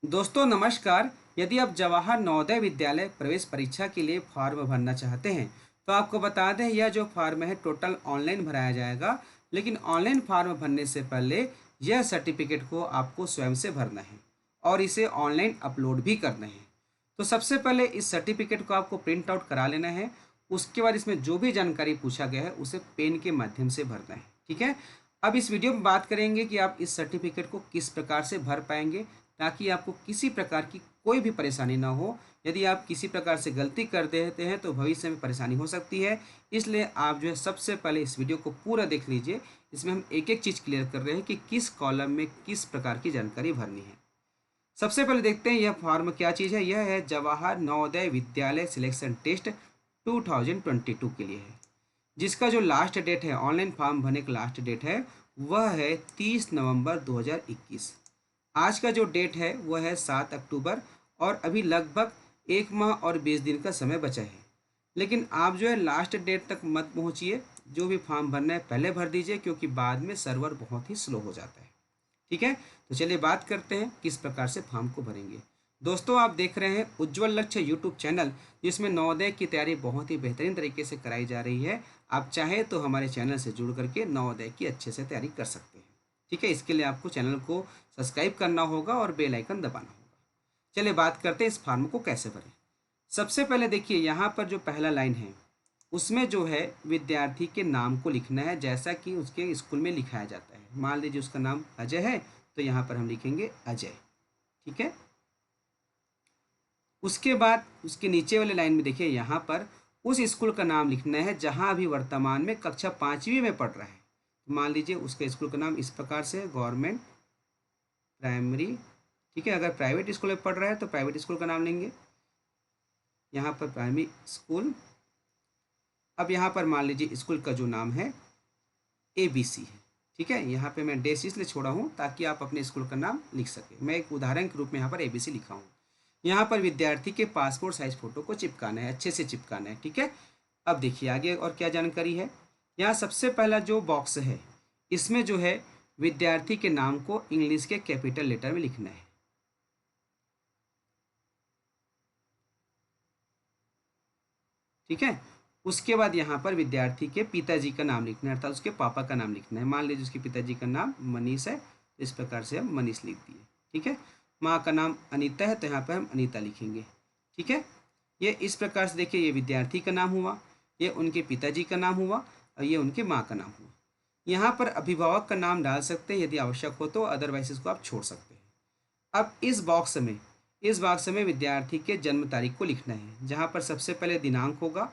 दोस्तों नमस्कार। यदि आप जवाहर नवोदय विद्यालय प्रवेश परीक्षा के लिए फॉर्म भरना चाहते हैं तो आपको बता दें यह जो फॉर्म है टोटल ऑनलाइन भराया जाएगा। लेकिन ऑनलाइन फॉर्म भरने से पहले यह सर्टिफिकेट को आपको स्वयं से भरना है और इसे ऑनलाइन अपलोड भी करना है। तो सबसे पहले इस सर्टिफिकेट को आपको प्रिंट आउट करा लेना है। उसके बाद इसमें जो भी जानकारी पूछा गया है उसे पेन के माध्यम से भरना है। ठीक है। अब इस वीडियो में बात करेंगे कि आप इस सर्टिफिकेट को किस प्रकार से भर पाएंगे ताकि आपको किसी प्रकार की कोई भी परेशानी ना हो। यदि आप किसी प्रकार से गलती कर देते हैं तो भविष्य में परेशानी हो सकती है। इसलिए आप जो है सबसे पहले इस वीडियो को पूरा देख लीजिए। इसमें हम एक एक चीज़ क्लियर कर रहे हैं कि किस कॉलम में किस प्रकार की जानकारी भरनी है। सबसे पहले देखते हैं यह फॉर्म क्या चीज़ है। यह है जवाहर नवोदय विद्यालय सिलेक्शन टेस्ट 2022 के लिए है, जिसका जो लास्ट डेट है ऑनलाइन फॉर्म भरने का लास्ट डेट है वह है 30 नवंबर 2021। आज का जो डेट है वह है 7 अक्टूबर और अभी लगभग 1 माह और 20 दिन का समय बचा है। लेकिन आप जो है लास्ट डेट तक मत पहुंचिए। जो भी फॉर्म भरना है पहले भर दीजिए क्योंकि बाद में सर्वर बहुत ही स्लो हो जाता है। ठीक है। तो चलिए बात करते हैं किस प्रकार से फॉर्म को भरेंगे। दोस्तों आप देख रहे हैं उज्जवल लक्ष्य यूट्यूब चैनल, जिसमें नवोदय की तैयारी बहुत ही बेहतरीन तरीके से कराई जा रही है। आप चाहें तो हमारे चैनल से जुड़ करके नवोदय की अच्छे से तैयारी कर सकते हैं। ठीक है। इसके लिए आपको चैनल को सब्सक्राइब करना होगा और बेल आइकन दबाना होगा। चलिए बात करते हैं इस फॉर्म को कैसे भरें। सबसे पहले देखिए यहाँ पर जो पहला लाइन है उसमें जो है विद्यार्थी के नाम को लिखना है जैसा कि उसके स्कूल में लिखाया जाता है। मान लीजिए उसका नाम अजय है तो यहाँ पर हम लिखेंगे अजय। ठीक है। उसके बाद उसके नीचे वाले लाइन में देखिए यहाँ पर उस स्कूल का नाम लिखना है जहाँ अभी वर्तमान में कक्षा 5वीं में पढ़ रहा है। तो मान लीजिए उसके स्कूल का नाम इस प्रकार से है, गवर्नमेंट प्राइमरी। ठीक है। अगर प्राइवेट स्कूल में पढ़ रहा है तो प्राइवेट स्कूल का नाम लेंगे, यहाँ पर प्राइमरी स्कूल। अब यहाँ पर मान लीजिए स्कूल का जो नाम है ABC है। ठीक है। यहाँ पे मैं डैश इसलिए छोड़ा हूँ ताकि आप अपने स्कूल का नाम लिख सकें। मैं एक उदाहरण के रूप में यहाँ पर ABC लिखा हूँ। यहाँ पर विद्यार्थी के पासपोर्ट साइज फोटो को चिपकाना है, अच्छे से चिपकाना है। ठीक है। अब देखिए आगे और क्या जानकारी है। यहाँ सबसे पहला जो बॉक्स है इसमें जो है विद्यार्थी के नाम को इंग्लिश के कैपिटल लेटर में लिखना है। ठीक है। उसके बाद यहाँ पर विद्यार्थी के पिताजी का नाम लिखना है, अर्थात उसके पापा का नाम लिखना है। मान लीजिए उसके पिताजी का नाम मनीष है तो इस प्रकार से हम मनीष लिख दिए। ठीक है। माँ का नाम अनीता है तो यहाँ पर हम अनीता लिखेंगे। ठीक है। ये इस प्रकार से देखिए ये विद्यार्थी का नाम हुआ, ये उनके पिताजी का नाम हुआ और ये उनके माँ का नाम हुआ। यहाँ पर अभिभावक का नाम डाल सकते हैं यदि आवश्यक हो तो, अदरवाइज इसको आप छोड़ सकते हैं। अब इस बॉक्स में विद्यार्थी के जन्म तारीख को लिखना है, जहाँ पर सबसे पहले दिनांक होगा।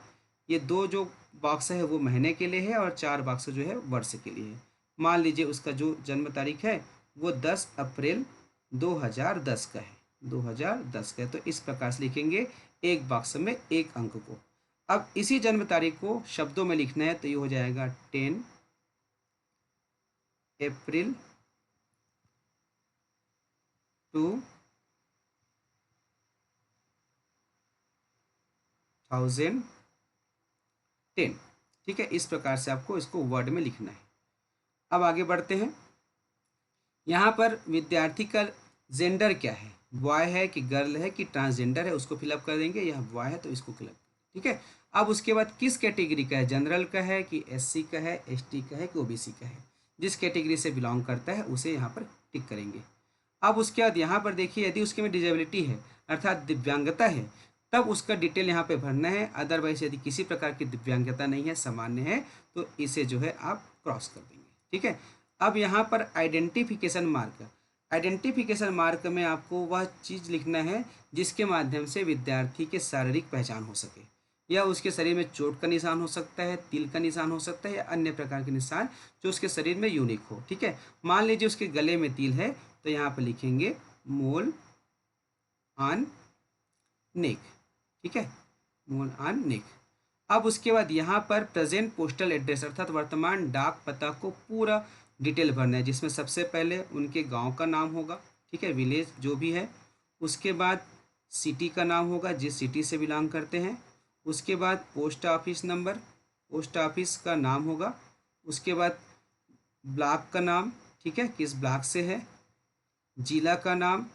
ये दो जो बॉक्स है वो महीने के लिए है और 4 बॉक्स जो है वर्ष के लिए है। मान लीजिए उसका जो जन्म तारीख है वो 10 अप्रैल 2010 का है, 2010 का है। तो इस प्रकार से लिखेंगे एक बॉक्स में एक अंक को। अब इसी जन्म तारीख को शब्दों में लिखना है तो ये हो जाएगा 10 अप्रैल टू 2010। ठीक है। इस प्रकार से आपको इसको वर्ड में लिखना है। अब आगे बढ़ते हैं। यहाँ पर विद्यार्थी का जेंडर क्या है, बॉय है कि गर्ल है कि ट्रांसजेंडर है, उसको फिलअप कर देंगे। यह बॉय है तो इसको फिलअप। ठीक है। अब उसके बाद किस कैटेगरी का है, जनरल का है कि SC का है, ST का है कि OBC का है। जिस कैटेगरी से बिलोंग करता है उसे यहाँ पर टिक करेंगे। अब उसके बाद यहाँ पर देखिए यदि उसके में डिजेबिलिटी है अर्थात दिव्यांगता है तब उसका डिटेल यहाँ पे भरना है। अदरवाइज यदि किसी प्रकार की दिव्यांगता नहीं है, सामान्य है, तो इसे जो है आप क्रॉस कर देंगे। ठीक है। अब यहाँ पर आइडेंटिफिकेशन मार्क में आपको वह चीज़ लिखना है जिसके माध्यम से विद्यार्थी के शारीरिक पहचान हो सके। या उसके शरीर में चोट का निशान हो सकता है, तिल का निशान हो सकता है या अन्य प्रकार के निशान जो उसके शरीर में यूनिक हो। ठीक है। मान लीजिए उसके गले में तिल है तो यहाँ पर लिखेंगे मोल ऑन नेक। ठीक है। मोल ऑन नेक। अब उसके बाद यहाँ पर प्रेजेंट पोस्टल एड्रेस अर्थात वर्तमान डाक पता को पूरा डिटेल भरना है, जिसमें सबसे पहले उनके गांव का नाम होगा। ठीक है। विलेज जो भी है। उसके बाद सिटी का नाम होगा जिस सिटी से बिलोंग करते हैं। उसके बाद post office number, post office का नाम होगा। उसके बाद ब्लॉक का नाम, ठीक है, किस ब्लॉक से है, जिला का नाम,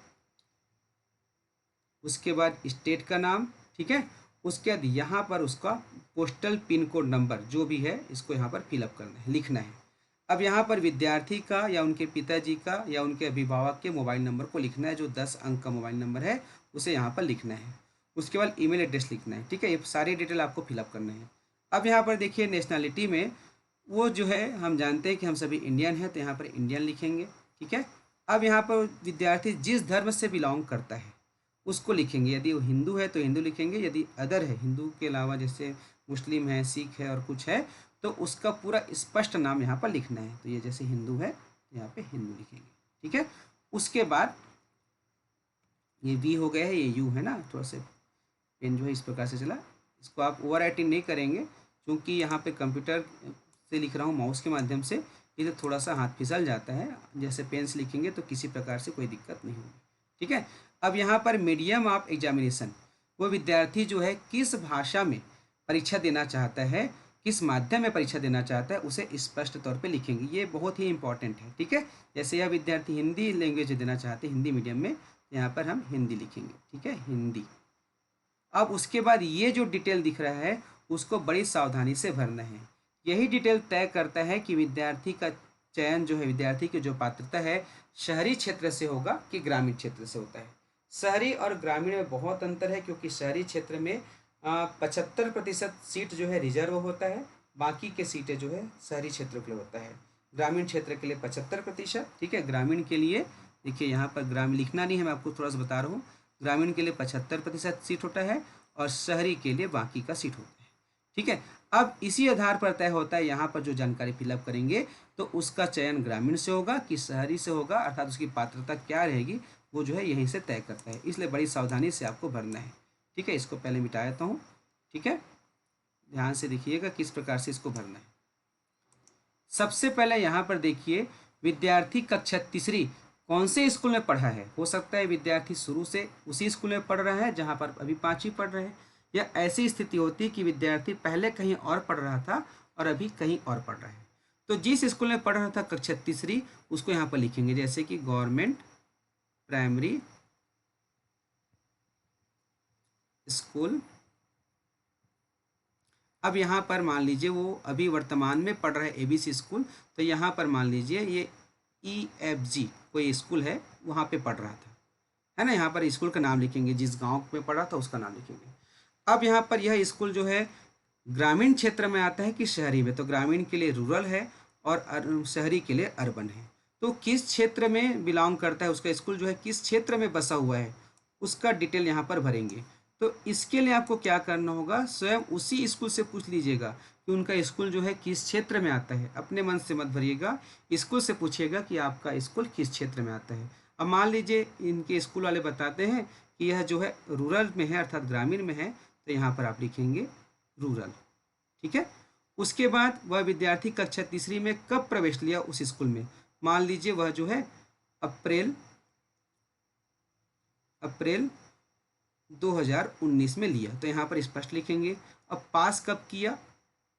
उसके बाद स्टेट का नाम, ठीक है। उसके बाद यहाँ पर उसका पोस्टल पिन कोड नंबर जो भी है इसको यहाँ पर फिलअप करना है, लिखना है। अब यहाँ पर विद्यार्थी का या उनके पिताजी का या उनके अभिभावक के मोबाइल नंबर को लिखना है, जो 10 अंक का मोबाइल नंबर है उसे यहाँ पर लिखना है। उसके बाद ईमेल एड्रेस लिखना है, ठीक है। ये सारी डिटेल आपको फिलअप करना है। अब यहाँ पर देखिए नेशनलिटी में वो जो है हम जानते हैं कि हम सभी इंडियन हैं, तो यहाँ पर इंडियन लिखेंगे, ठीक है। अब यहाँ पर विद्यार्थी जिस धर्म से बिलोंग करता है उसको लिखेंगे। यदि वो हिंदू है तो हिंदू लिखेंगे, यदि अदर है हिंदू के अलावा जैसे मुस्लिम है, सिख है और कुछ है, तो उसका पूरा स्पष्ट नाम यहाँ पर लिखना है। तो ये जैसे हिंदू है तो यहाँ पे हिंदू लिखेंगे, ठीक है। उसके बाद ये वी हो गया है, ये यू है ना, थोड़ा सा पेन जो है इस प्रकार से चला। इसको आप ओवर राइटिंग नहीं करेंगे क्योंकि यहाँ पे कंप्यूटर से लिख रहा हूँ माउस के माध्यम से, इधर थोड़ा सा हाथ फिसल जाता है। जैसे पेन से लिखेंगे तो किसी प्रकार से कोई दिक्कत नहीं होगी, ठीक है। अब यहाँ पर मीडियम ऑफ एग्जामिनेशन, वो विद्यार्थी जो है किस भाषा में परीक्षा देना चाहता है, किस माध्यम में परीक्षा देना चाहता है, उसे स्पष्ट तौर पे लिखेंगे। ये बहुत ही इंपॉर्टेंट है, ठीक है। जैसे यह विद्यार्थी हिंदी लैंग्वेज देना चाहते हैं, हिंदी मीडियम में, तो यहाँ पर हम हिंदी लिखेंगे, ठीक है, हिंदी। अब उसके बाद ये जो डिटेल दिख रहा है उसको बड़ी सावधानी से भरना है। यही डिटेल तय करता है कि विद्यार्थी का चयन जो है, विद्यार्थी की जो पात्रता है, शहरी क्षेत्र से होगा कि ग्रामीण क्षेत्र से होता है। शहरी और ग्रामीण में बहुत अंतर है, क्योंकि शहरी क्षेत्र में 75% सीट जो है रिजर्व होता है, बाकी के सीटें जो है शहरी क्षेत्र के लिए होता है। ग्रामीण क्षेत्र के लिए 75%, ठीक है। ग्रामीण के लिए देखिए यहाँ पर ग्रामीण लिखना नहीं है, मैं आपको थोड़ा सा बता रहा हूँ। ग्रामीण के लिए 75% सीट होता है और शहरी के लिए बाकी का सीट होता है, ठीक है। अब इसी आधार पर तय होता है यहाँ पर जो जानकारी फिलअप करेंगे तो उसका चयन ग्रामीण से होगा कि शहरी से होगा, अर्थात उसकी पात्रता क्या रहेगी वो जो है यहीं से तय करता है। इसलिए बड़ी सावधानी से आपको भरना है, ठीक है। इसको पहले मिटा देता हूँ, ठीक है। ध्यान से देखिएगा किस प्रकार से इसको भरना है। सबसे पहले यहाँ पर देखिए विद्यार्थी कक्षा तीसरी कौन से स्कूल में पढ़ा है। हो सकता है विद्यार्थी शुरू से उसी स्कूल में पढ़ रहा है जहाँ पर अभी 5वीं पढ़ रहे हैं, या ऐसी स्थिति होती है कि विद्यार्थी पहले कहीं और पढ़ रहा था और अभी कहीं और पढ़ रहा है। तो जिस स्कूल में पढ़ रहा था कक्षा तीसरी उसको यहाँ पर लिखेंगे, जैसे कि गवर्नमेंट प्राइमरी स्कूल। अब यहाँ पर मान लीजिए वो अभी वर्तमान में पढ़ रहा है एबीसी स्कूल, तो यहाँ पर मान लीजिए ये EFG कोई स्कूल है वहाँ पे पढ़ रहा था, है ना। यहाँ पर स्कूल का नाम लिखेंगे, जिस गांव में पढ़ा था उसका नाम लिखेंगे। अब यहाँ पर यह स्कूल जो है ग्रामीण क्षेत्र में आता है कि शहरी में, तो ग्रामीण के लिए रूरल है और शहरी के लिए अर्बन है। तो किस क्षेत्र में बिलोंग करता है उसका स्कूल जो है, किस क्षेत्र में बसा हुआ है, उसका डिटेल यहाँ पर भरेंगे। तो इसके लिए आपको क्या करना होगा, स्वयं उसी स्कूल से पूछ लीजिएगा कि उनका स्कूल जो है किस क्षेत्र में आता है। अपने मन से मत भरिएगा, स्कूल से पूछिएगा कि आपका स्कूल किस क्षेत्र में आता है। अब मान लीजिए इनके स्कूल वाले बताते हैं कि यह जो है रूरल में है, अर्थात ग्रामीण में है, तो यहाँ पर आप लिखेंगे रूरल, ठीक है। उसके बाद वह विद्यार्थी कक्षा तीसरी में कब प्रवेश लिया उस स्कूल में। मान लीजिए वह जो है अप्रैल 2019 में लिया, तो यहाँ पर स्पष्ट लिखेंगे। अब पास कब किया,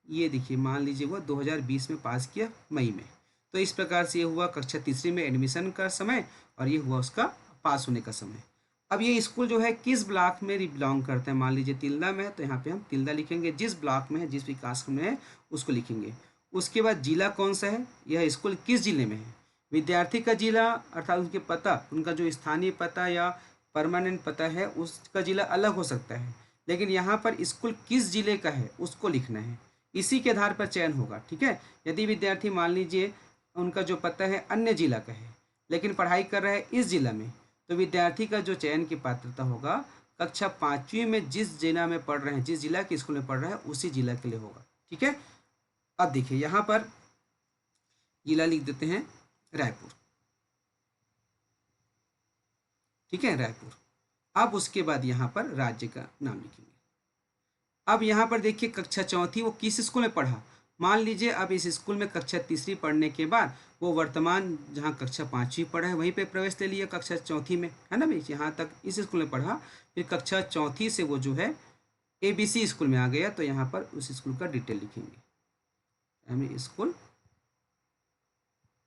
ये देखिए मान लीजिए वो 2020 में पास किया मई में, तो इस प्रकार से ये हुआ कक्षा तीसरी में एडमिशन का समय और ये हुआ उसका पास होने का समय। अब ये स्कूल जो है किस ब्लॉक में बिलोंग करता है, मान लीजिए तिल्दा में है तो यहाँ पे हम तिल्दा लिखेंगे, जिस ब्लॉक में है जिस विकास में है उसको लिखेंगे। उसके बाद जिला कौन सा है, यह स्कूल किस जिले में है। विद्यार्थी का जिला अर्थात उनके पता, उनका जो स्थानीय पता या परमानेंट पता है उसका जिला अलग हो सकता है, लेकिन यहाँ पर स्कूल किस जिले का है उसको लिखना है, इसी के आधार पर चयन होगा, ठीक है। यदि विद्यार्थी मान लीजिए उनका जो पता है अन्य जिला का है लेकिन पढ़ाई कर रहा है इस जिला में, तो विद्यार्थी का जो चयन की पात्रता होगा कक्षा 5वीं में जिस जिला में पढ़ रहे हैं, जिस जिला के स्कूल में पढ़ रहा है उसी जिला के लिए होगा, ठीक है। अब देखिए यहाँ पर जिला लिख देते हैं रायपुर, ठीक है, रायपुर। अब उसके बाद यहाँ पर राज्य का नाम लिखेंगे। अब यहाँ पर देखिए कक्षा चौथी वो किस स्कूल में पढ़ा, मान लीजिए अब इस स्कूल में कक्षा तीसरी पढ़ने के बाद वो वर्तमान जहाँ कक्षा 5वीं पढ़ा है वहीं पे प्रवेश ले लिया कक्षा चौथी में, है ना भाई। यहाँ तक इस स्कूल में पढ़ा, फिर कक्षा चौथी से वो जो है ABC स्कूल में आ गया, तो यहाँ पर उस स्कूल का डिटेल लिखेंगे, प्राइमरी स्कूल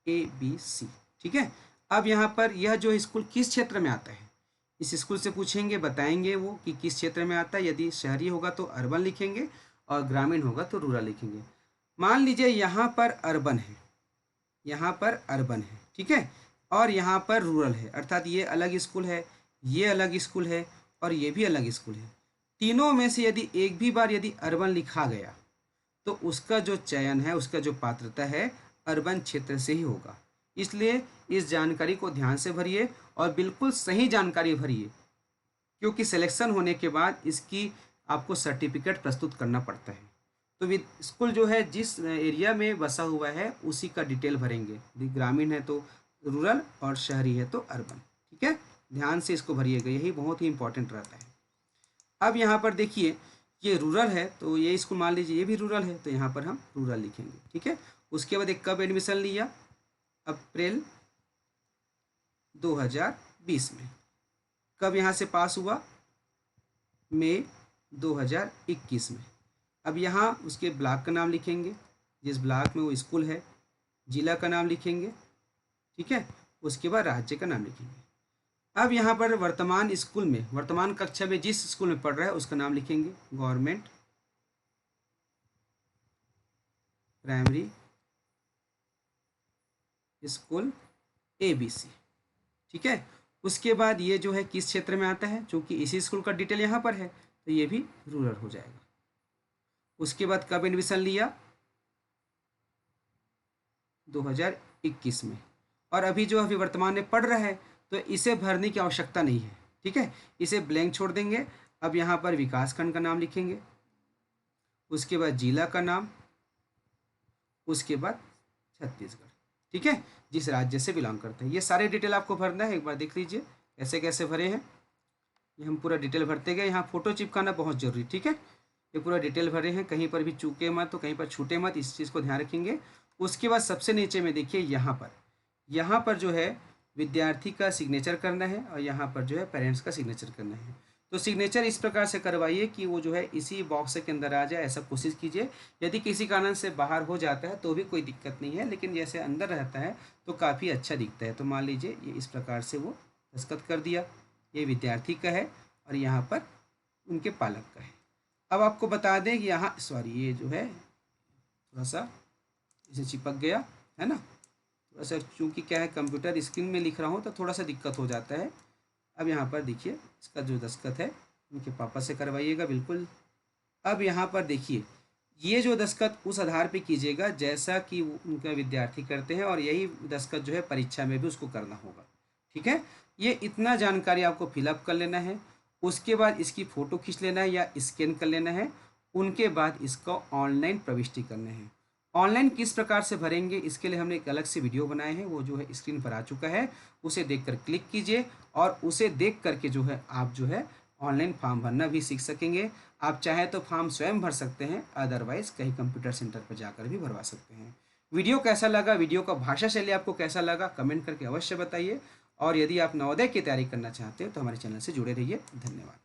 ABC, ठीक है। अब यहाँ पर यह जो स्कूल किस क्षेत्र में आता है, इस स्कूल से पूछेंगे, बताएंगे वो कि किस क्षेत्र में आता है। यदि शहरी होगा तो अर्बन लिखेंगे और ग्रामीण होगा तो रूरल लिखेंगे। मान लीजिए यहाँ पर अर्बन है, यहाँ पर अर्बन है, ठीक है, और यहाँ पर रूरल है, अर्थात ये अलग स्कूल है, ये अलग स्कूल है और ये भी अलग स्कूल है। तीनों में से यदि एक भी बार यदि अर्बन लिखा गया तो उसका जो चयन है, उसका जो पात्रता है अर्बन क्षेत्र से ही होगा। इसलिए इस जानकारी को ध्यान से भरिए और बिल्कुल सही जानकारी भरिए, क्योंकि सिलेक्शन होने के बाद इसकी आपको सर्टिफिकेट प्रस्तुत करना पड़ता है। तो स्कूल जो है जिस एरिया में बसा हुआ है उसी का डिटेल भरेंगे, यदि ग्रामीण है तो रूरल और शहरी है तो अर्बन, ठीक है। ध्यान से इसको भरिएगा, यही बहुत ही इंपॉर्टेंट रहता है। अब यहाँ पर देखिए ये रूरल है तो ये स्कूल मान लीजिए ये भी रूरल है तो यहाँ पर हम रूरल लिखेंगे, ठीक है। उसके बाद एक कब एडमिशन लिया, अप्रैल 2020 में। कब यहाँ से पास हुआ, मई 2021 में। अब यहाँ उसके ब्लॉक का नाम लिखेंगे, जिस ब्लॉक में वो स्कूल है, जिला का नाम लिखेंगे, ठीक है। उसके बाद राज्य का नाम लिखेंगे। अब यहाँ पर वर्तमान स्कूल में, वर्तमान कक्षा में जिस स्कूल में पढ़ रहा है उसका नाम लिखेंगे, गवर्नमेंट प्राइमरी स्कूल ABC, ठीक है। उसके बाद ये जो है किस क्षेत्र में आता है, चूंकि इसी स्कूल का डिटेल यहाँ पर है तो ये भी रूरल हो जाएगा। उसके बाद कब एडमिशन लिया, 2021 में। और अभी जो अभी वर्तमान में पढ़ रहा है तो इसे भरने की आवश्यकता नहीं है, ठीक है, इसे ब्लैंक छोड़ देंगे। अब यहाँ पर विकास खंड का नाम लिखेंगे, उसके बाद जिला का नाम, उसके बाद छत्तीसगढ़, ठीक है, जिस राज्य से बिलोंग करते हैं। ये सारे डिटेल आपको भरना है, एक बार देख लीजिए कैसे कैसे भरे हैं। ये हम पूरा डिटेल भरते गए, यहाँ फोटो चिपकाना बहुत जरूरी, ठीक है। ये पूरा डिटेल भरे हैं, कहीं पर भी चूके मत तो कहीं पर छूटे मत, इस चीज़ को ध्यान रखेंगे। उसके बाद सबसे नीचे में देखिए यहाँ पर जो है विद्यार्थी का सिग्नेचर करना है और यहाँ पर जो है पेरेंट्स का सिग्नेचर करना है। तो सिग्नेचर इस प्रकार से करवाइए कि वो जो है इसी बॉक्स के अंदर आ जाए, ऐसा कोशिश कीजिए। यदि किसी कारण से बाहर हो जाता है तो भी कोई दिक्कत नहीं है, लेकिन जैसे अंदर रहता है तो काफ़ी अच्छा दिखता है। तो मान लीजिए ये इस प्रकार से वो दस्तखत कर दिया, ये विद्यार्थी का है और यहाँ पर उनके पालक का है। अब आपको बता दें कि यहाँ ये जो है थोड़ा सा इसे चिपक गया है ना, थोड़ा सा, चूँकि क्या है कंप्यूटर स्क्रीन में लिख रहा हूँ तो थोड़ा सा दिक्कत हो जाता है। अब यहाँ पर देखिए इसका जो दस्तखत है उनके पापा से करवाइएगा, बिल्कुल। अब यहाँ पर देखिए ये जो दस्तखत उस आधार पे कीजिएगा जैसा कि उनका विद्यार्थी करते हैं, और यही दस्तखत जो है परीक्षा में भी उसको करना होगा, ठीक है। ये इतना जानकारी आपको फिलअप कर लेना है, उसके बाद इसकी फ़ोटो खींच लेना है या स्कैन कर लेना है। उनके बाद इसको ऑनलाइन प्रविष्टि करना है। ऑनलाइन किस प्रकार से भरेंगे इसके लिए हमने एक अलग से वीडियो बनाए हैं, वो जो है स्क्रीन पर आ चुका है, उसे देखकर क्लिक कीजिए और उसे देख करके जो है आप जो है ऑनलाइन फॉर्म भरना भी सीख सकेंगे। आप चाहें तो फॉर्म स्वयं भर सकते हैं, अदरवाइज कहीं कंप्यूटर सेंटर पर जाकर भी भरवा सकते हैं। वीडियो कैसा लगा, वीडियो का भाषा शैली आपको कैसा लगा, कमेंट करके अवश्य बताइए। और यदि आप नवोदय की तैयारी करना चाहते हैं तो हमारे चैनल से जुड़े रहिए। धन्यवाद।